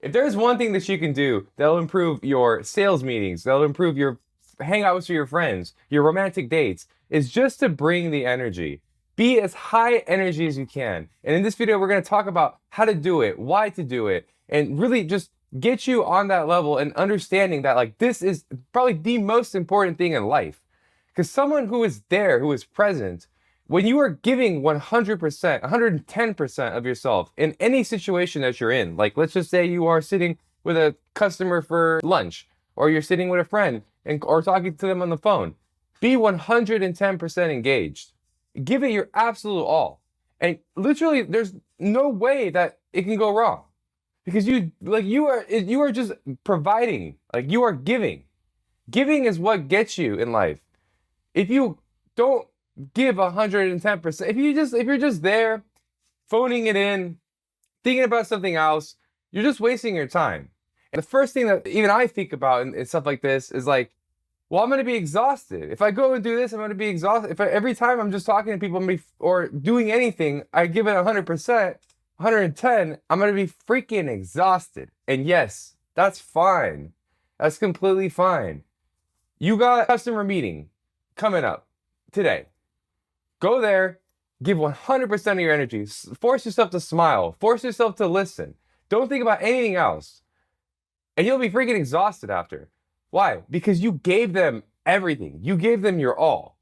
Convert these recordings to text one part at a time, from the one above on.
If there's one thing that you can do that'll improve your sales meetings, that'll improve your hangouts with your friends, your romantic dates, is just to bring the energy. Be as high energy as you can. And in this video, we're going to talk about how to do it, why to do it, and really just get you on that level and understanding that like this is probably the most important thing in life. Because someone who is there, who is present, when you are giving 100%, 110% of yourself in any situation that you're in, like let's just say you are sitting with a customer for lunch, or you're sitting with a friend or talking to them on the phone, be 110% engaged. Give it your absolute all. And literally, there's no way that it can go wrong because you are just providing, like you are giving. Giving is what gets you in life. If you don't give 110%, if you're just there phoning it in, thinking about something else, you're just wasting your time. And the first thing that even I think about and stuff like this is like, well, I'm going to be exhausted. If I go and do this, I'm going to be exhausted. If every time I'm just talking to people or doing anything, I give it 100%, 110, I'm going to be freaking exhausted. And yes, that's fine. That's completely fine. You got a customer meeting coming up today. Go there, give 100% of your energy. Force yourself to smile. Force yourself to listen. Don't think about anything else. And you'll be freaking exhausted after. Why? Because you gave them everything. You gave them your all.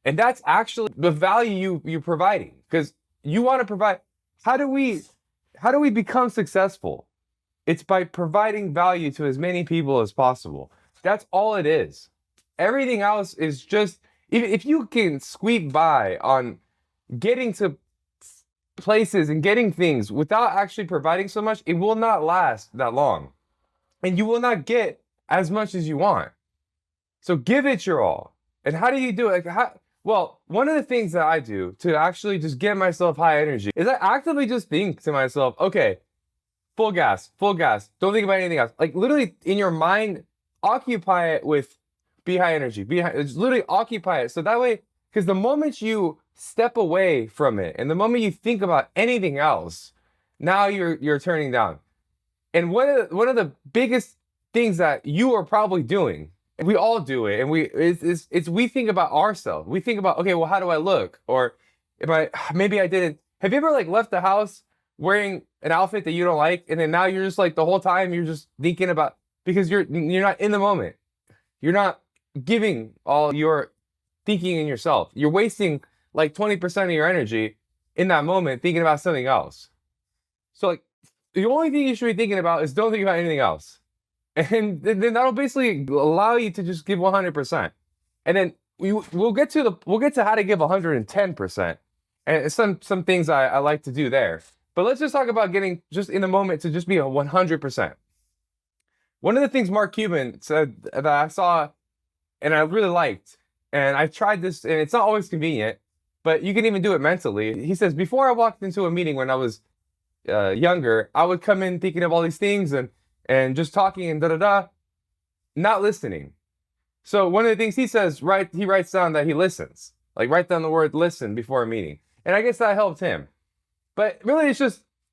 And that's actually the value you're providing. Because you want to provide. How do we become successful? It's by providing value to as many people as possible. That's all it is. Everything else is just, if you can squeak by on getting to places and getting things without actually providing so much, it will not last that long. And you will not get as much as you want. So give it your all. And how do you do it? Well, one of the things that I do to actually just get myself high energy is I actively just think to myself, okay, full gas, full gas. Don't think about anything else. Like literally in your mind, occupy it with be high energy. Just literally occupy it. So that way, because the moment you step away from it and the moment you think about anything else, now you're turning down. And one of the biggest things that you are probably doing, and we all do it, and we think about ourselves. We think about, okay, well, how do I look? Or if maybe I didn't. Have you ever like left the house wearing an outfit that you don't like, and then now you're just like the whole time you're just thinking about, because you're not in the moment. You're not giving all your thinking in yourself. You're wasting like 20% of your energy in that moment thinking about something else. So like the only thing you should be thinking about is don't think about anything else. And then that'll basically allow you to just give 100%. And then we'll get to how to give 110%. And some things I like to do there. But let's just talk about getting just in the moment to just be a 100%. One of the things Mark Cuban said that I saw and I really liked, and I tried this, and it's not always convenient, but you can even do it mentally. He says, before I walked into a meeting when I was younger, I would come in thinking of all these things and just talking and da-da-da, not listening. So one of the things he says, he writes down that he listens. Like write down the word listen before a meeting. And I guess that helped him. But really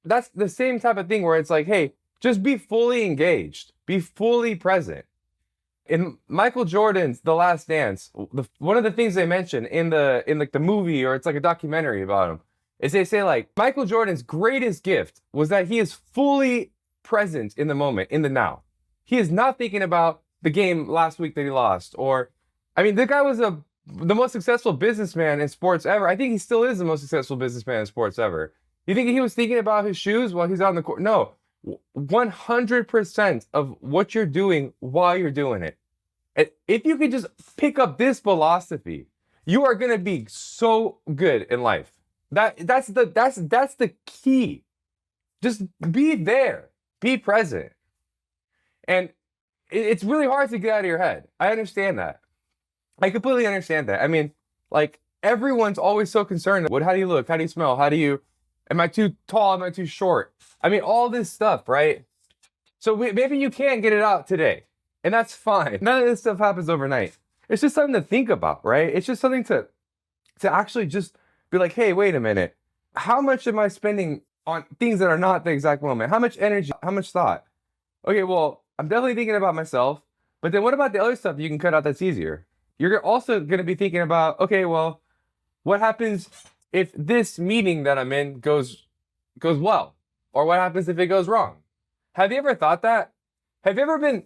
that's the same type of thing where it's like, hey, just be fully engaged. Be fully present. In Michael Jordan's The Last Dance, one of the things they mention in like the movie, or it's like a documentary about him, is they say like Michael Jordan's greatest gift was that he is fully present in the moment, in the now. He is not thinking about the game last week that he lost, or I mean, the guy was the most successful businessman in sports ever. I think he still is the most successful businessman in sports ever. You think he was thinking about his shoes while he's on the court? No. 100% of what you're doing while you're doing it. And if you could just pick up this philosophy, you are going to be so good in life. That's the key. Just be there. Be present. And it's really hard to get out of your head. I understand that. I completely understand that. I mean, like everyone's always so concerned. How do you look? How do you smell? Am I too tall? Am I too short? I mean, all this stuff, right? So maybe you can't get it out today. And that's fine. None of this stuff happens overnight. It's just something to think about, right? It's just something to actually just be like, hey, wait a minute. How much am I spending on things that are not the exact moment? How much energy, how much thought? Okay, well, I'm definitely thinking about myself, but then what about the other stuff you can cut out that's easier? You're also going to be thinking about, okay, well, what happens if this meeting that I'm in goes well? Or what happens if it goes wrong? Have you ever thought that? Have you ever been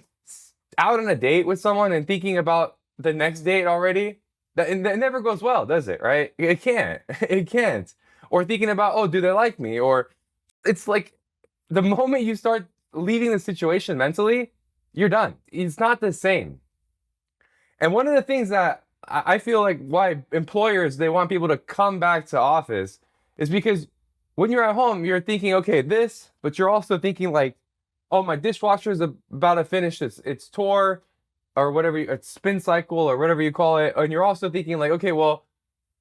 out on a date with someone and thinking about the next date already? That never goes well, does it, right? It can't. It can't. Or thinking about, oh, do they like me? Or it's like the moment you start leaving the situation mentally, you're done. It's not the same. And one of the things that I feel like why employers they want people to come back to office is because when you're at home, you're thinking, okay, this, but you're also thinking like, oh, my dishwasher is about to finish its tour or whatever, its spin cycle or whatever you call it. And you're also thinking like, okay, well,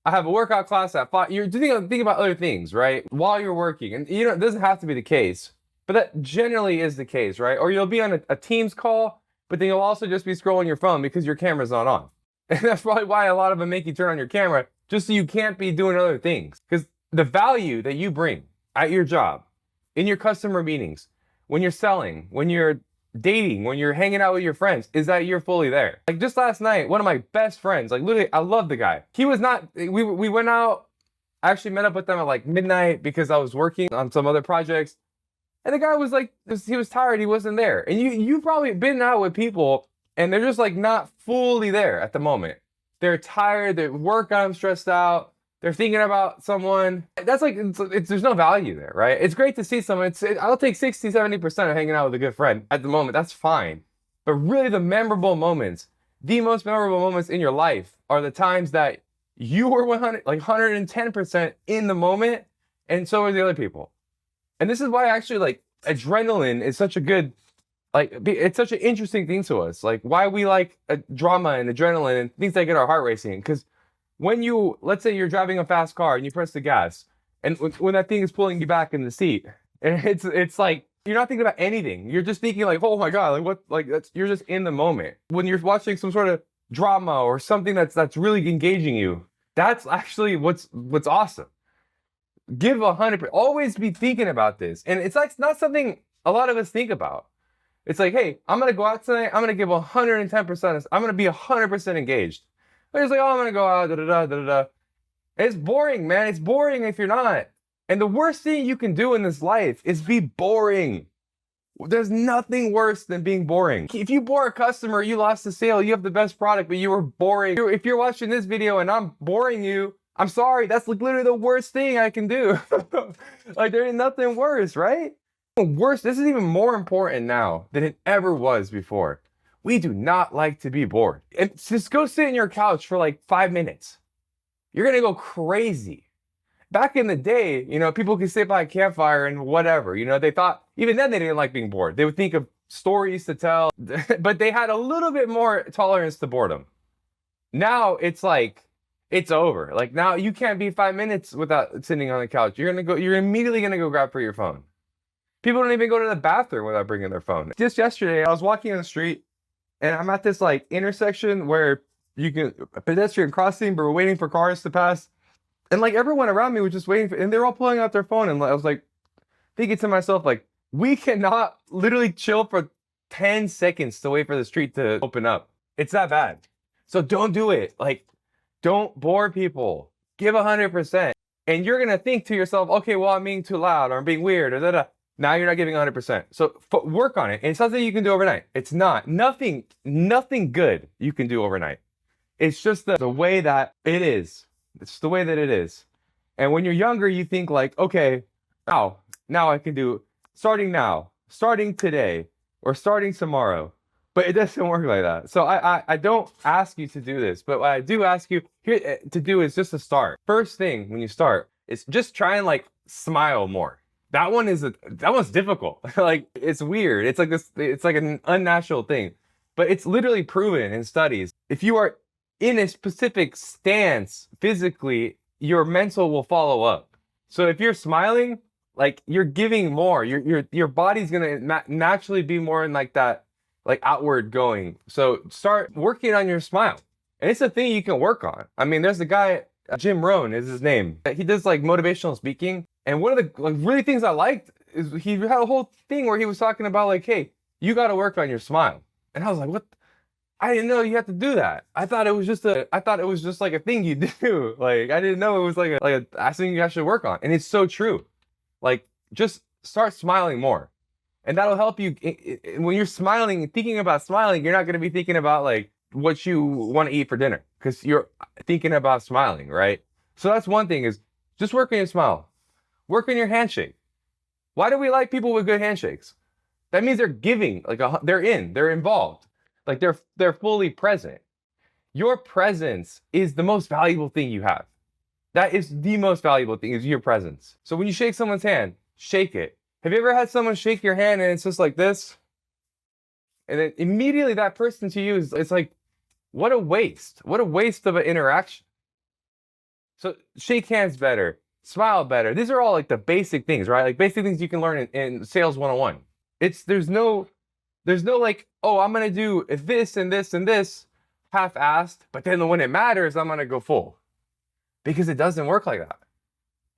I have a workout class at 5. You're thinking about other things, right? While you're working. And it doesn't have to be the case, but that generally is the case, right? Or you'll be on a Teams call, but then you'll also just be scrolling your phone because your camera's not on. And that's probably why a lot of them make you turn on your camera, just so you can't be doing other things. Because the value that you bring at your job, in your customer meetings, when you're selling, when you're dating, when you're hanging out with your friends, is that you're fully there. Like just last night, one of my best friends, like literally, I love the guy. He was not, we went out, I actually met up with them at like midnight because I was working on some other projects. And the guy was like, he was tired, he wasn't there. And you've probably been out with people and they're just like not fully there at the moment. They're tired, their work got them stressed out. They're thinking about someone. That's like, there's no value there, right? It's great to see someone. I'll take 60, 70% of hanging out with a good friend at the moment. That's fine. But really the memorable moments, the most memorable moments in your life are the times that you were 110% in the moment and so are the other people. And this is why actually like adrenaline is such a good, like it's such an interesting thing to us. Like why we like drama and adrenaline and things that get our heart racing. Because when you, let's say you're driving a fast car and you press the gas, and when that thing is pulling you back in the seat, it's like you're not thinking about anything. You're just thinking like, oh my god, like what, like you're just in the moment. When you're watching some sort of drama or something that's really engaging you, that's actually what's awesome. Give 100%. Always be thinking about this, and it's like not something a lot of us think about. It's like, hey, I'm gonna go out tonight. I'm gonna give 110%. I'm gonna be 100% engaged. It's like, oh, I'm gonna go out, da da da da da. It's boring, man. It's boring if you're not. And the worst thing you can do in this life is be boring. There's nothing worse than being boring. If you bore a customer, you lost the sale. You have the best product, but you were boring. If you're watching this video and I'm boring you, I'm sorry. That's like literally the worst thing I can do. Like there ain't nothing worse, right? Worse. This is even more important now than it ever was before. We do not like to be bored. And just go sit on your couch for like 5 minutes. You're gonna go crazy. Back in the day, people could sit by a campfire and whatever. They thought, even then they didn't like being bored. They would think of stories to tell, but they had a little bit more tolerance to boredom. Now it's like, it's over. Like now you can't be 5 minutes without sitting on the couch. You're immediately gonna go grab for your phone. People don't even go to the bathroom without bringing their phone. Just yesterday, I was walking on the street and I'm at this like intersection where you can a pedestrian crossing, but we're waiting for cars to pass. And like everyone around me was just waiting and they're all pulling out their phone. And I was like thinking to myself, like, we cannot literally chill for 10 seconds to wait for the street to open up. It's that bad. So don't do it. Like, don't bore people. Give 100%. And you're gonna think to yourself, okay, well, I'm being too loud or I'm being weird or da. Now you're not giving 100%. So work on it. And it's something you can do overnight. It's not. Nothing good you can do overnight. It's just the way that it is. It's the way that it is. And when you're younger, you think like, okay, now I can do starting now, starting today, or starting tomorrow. But it doesn't work like that. So I don't ask you to do this, but what I do ask you here to do is just to start. First thing when you start is just try and like smile more. That one's difficult. Like it's weird. It's like this. It's like an unnatural thing, but it's literally proven in studies. If you are in a specific stance physically, your mental will follow up. So if you're smiling, like you're giving more. Your body's gonna naturally be more in like that, like outward going. So start working on your smile, and it's a thing you can work on. I mean, there's a guy, Jim Rohn is his name. He does like motivational speaking. And one of the like really things I liked is he had a whole thing where he was talking about like, hey, you got to work on your smile. And I was like, what? I didn't know you had to do that. I thought it was just like a thing you do. Like I didn't know it was I think I should work on. And it's so true. Like just start smiling more. And that'll help you when you're smiling, thinking about smiling, you're not going to be thinking about like what you want to eat for dinner because you're thinking about smiling, right? So that's one thing is just work on your smile. Work on your handshake. Why do we like people with good handshakes? That means they're giving, they're involved. Like they're fully present. Your presence is the most valuable thing you have. That is the most valuable thing is your presence. So when you shake someone's hand, shake it. Have you ever had someone shake your hand and it's just like this? And then immediately that person to you is it's like, what a waste. What a waste of an interaction. So shake hands better, smile better. These are all like the basic things, right? Like basic things you can learn in sales 101. There's no like, oh, I'm gonna do this and this and this half-assed, but then when it matters, I'm gonna go full. Because it doesn't work like that.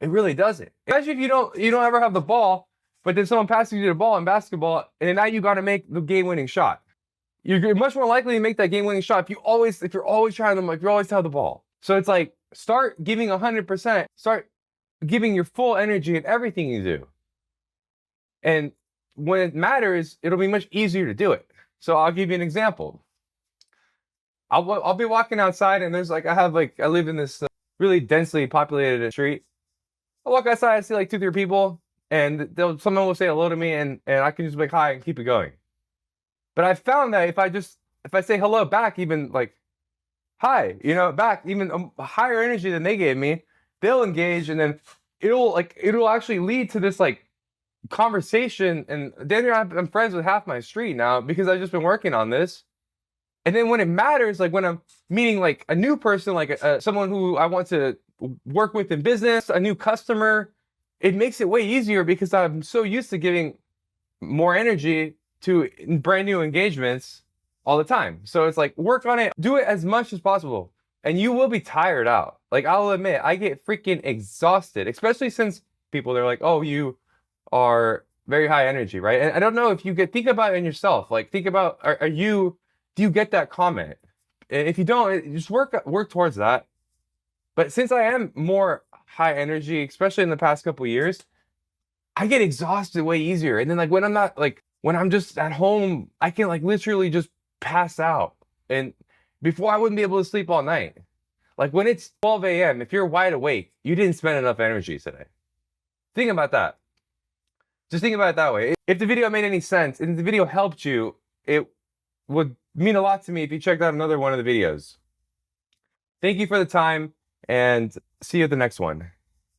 It really doesn't. Imagine if you don't ever have the ball, but then someone passes you the ball in basketball, and then now you gotta make the game-winning shot. You're much more likely to make that game-winning shot if you're always trying to like you always have the ball. So it's like start giving 100%, start giving your full energy in everything you do. And when it matters, it'll be much easier to do it. So I'll give you an example. I'll be walking outside and there's like I live in this really densely populated street. I walk outside, I see like 2-3 people, and someone will say hello to me, and I can just be like hi and keep it going. But I found that if I say hello back, even like hi, back even a higher energy than they gave me, they'll engage, and then it'll actually lead to this like conversation, and then I'm friends with half my street now because I've just been working on this. And then when it matters, like when I'm meeting like a new person, like someone who I want to work with in business, a new customer, it makes it way easier because I'm so used to giving more energy to brand new engagements all the time. So it's like work on it, do it as much as possible, and you will be tired out. Like I'll admit, I get freaking exhausted, especially since they're like, oh, you are very high energy, right? And I don't know if think about it in yourself. Like think about, do you get that comment? And if you don't, just work towards that. But since I am more high energy, especially in the past couple years, I get exhausted way easier. And then like when I'm just at home, I can like literally just pass out. And before I wouldn't be able to sleep all night. Like when it's 12 a.m., if you're wide awake, you didn't spend enough energy today. Think about that. Just think about it that way. If the video made any sense and if the video helped you, it would mean a lot to me if you checked out another one of the videos. Thank you for the time and see you at the next one.